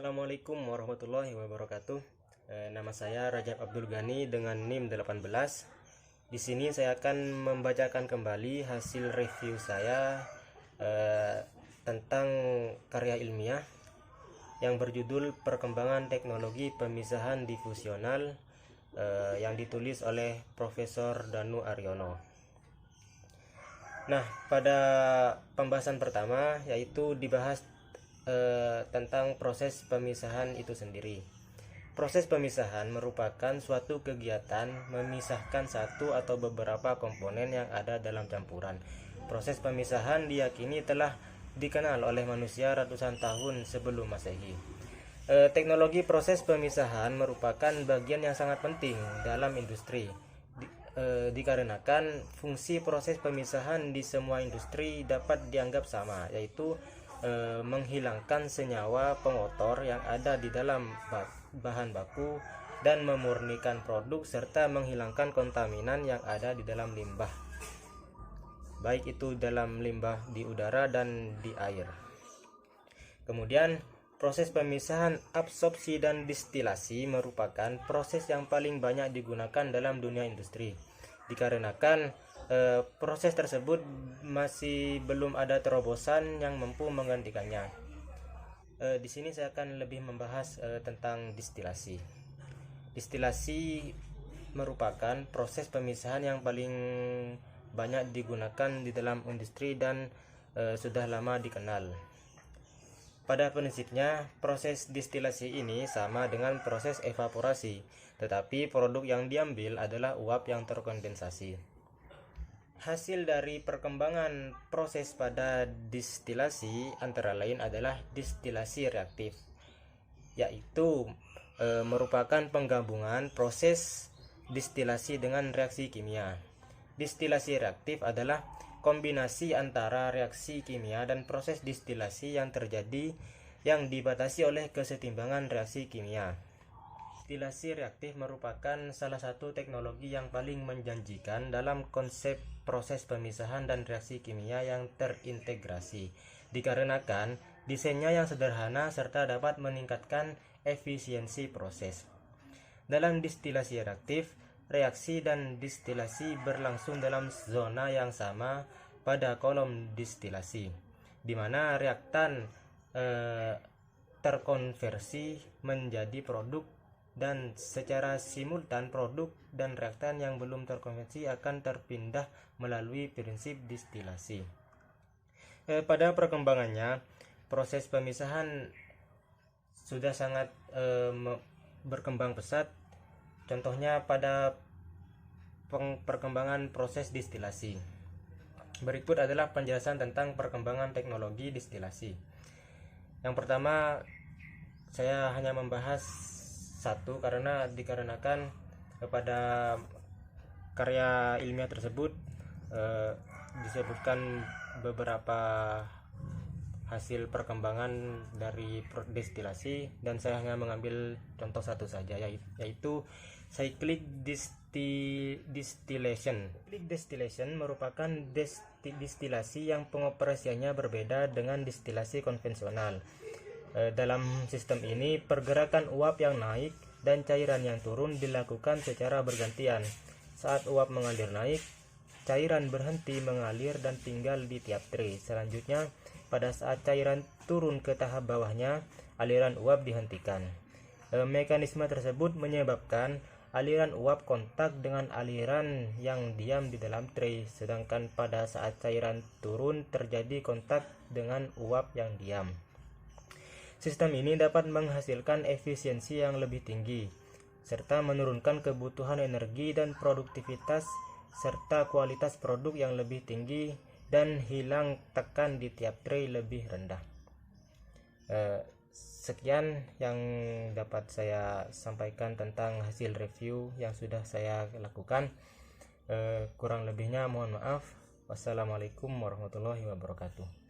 Assalamualaikum warahmatullahi wabarakatuh. Nama saya Rajab Abdul Ghani dengan NIM 18. Di sini saya akan membacakan kembali hasil review saya tentang karya ilmiah yang berjudul Perkembangan Teknologi Pemisahan Difusional yang ditulis oleh Profesor Danu Aryono. Nah, pada pembahasan pertama yaitu dibahas tentang proses pemisahan itu sendiri. Proses pemisahan merupakan suatu kegiatan memisahkan satu atau beberapa komponen yang ada dalam campuran. Proses pemisahan diyakini telah dikenal oleh manusia ratusan tahun sebelum Masehi. Teknologi proses pemisahan merupakan bagian yang sangat penting dalam industri. Dikarenakan fungsi proses pemisahan di semua industri dapat dianggap sama, yaitu menghilangkan senyawa pengotor yang ada di dalam bahan baku dan memurnikan produk serta menghilangkan kontaminan yang ada di dalam limbah, baik itu dalam limbah di udara dan di air. Kemudian proses pemisahan absorpsi dan distilasi merupakan proses yang paling banyak digunakan dalam dunia industri, dikarenakan proses tersebut masih belum ada terobosan yang mampu menggantikannya. Di sini saya akan lebih membahas tentang distilasi. Distilasi merupakan proses pemisahan yang paling banyak digunakan di dalam industri dan sudah lama dikenal. Pada prinsipnya, proses distilasi ini sama dengan proses evaporasi, tetapi produk yang diambil adalah uap yang terkondensasi. Hasil dari perkembangan proses pada distilasi antara lain adalah distilasi reaktif, yaitu merupakan penggabungan proses distilasi dengan reaksi kimia. Distilasi reaktif adalah kombinasi antara reaksi kimia dan proses distilasi yang terjadi yang dibatasi oleh kesetimbangan reaksi kimia. Distilasi reaktif merupakan salah satu teknologi yang paling menjanjikan dalam konsep proses pemisahan dan reaksi kimia yang terintegrasi, dikarenakan desainnya yang sederhana serta dapat meningkatkan efisiensi proses. Dalam distilasi reaktif, reaksi dan distilasi berlangsung dalam zona yang sama pada kolom distilasi, di mana reaktan terkonversi menjadi produk, dan secara simultan produk dan reaktan yang belum terkonversi akan terpindah melalui prinsip distilasi. Pada perkembangannya, proses pemisahan sudah sangat berkembang pesat. Contohnya pada perkembangan proses distilasi. Berikut adalah penjelasan tentang perkembangan teknologi distilasi. Yang pertama, saya hanya membahas satu dikarenakan pada karya ilmiah tersebut disebutkan beberapa hasil perkembangan dari destilasi, dan saya hanya mengambil contoh satu saja, yaitu cyclic distillation. Cyclic distillation merupakan destilasi yang pengoperasiannya berbeda dengan destilasi konvensional. Dalam sistem ini, pergerakan uap yang naik dan cairan yang turun dilakukan secara bergantian. Saat uap mengalir naik, cairan berhenti mengalir dan tinggal di tiap tray. Selanjutnya, pada saat cairan turun ke tahap bawahnya, aliran uap dihentikan. Mekanisme tersebut menyebabkan aliran uap kontak dengan aliran yang diam di dalam tray, sedangkan pada saat cairan turun terjadi kontak dengan uap yang diam. Sistem ini dapat menghasilkan efisiensi yang lebih tinggi, serta menurunkan kebutuhan energi dan produktivitas, serta kualitas produk yang lebih tinggi, dan hilang tekan di tiap tray lebih rendah. Sekian yang dapat saya sampaikan tentang hasil review yang sudah saya lakukan. Kurang lebihnya mohon maaf. Wassalamualaikum warahmatullahi wabarakatuh.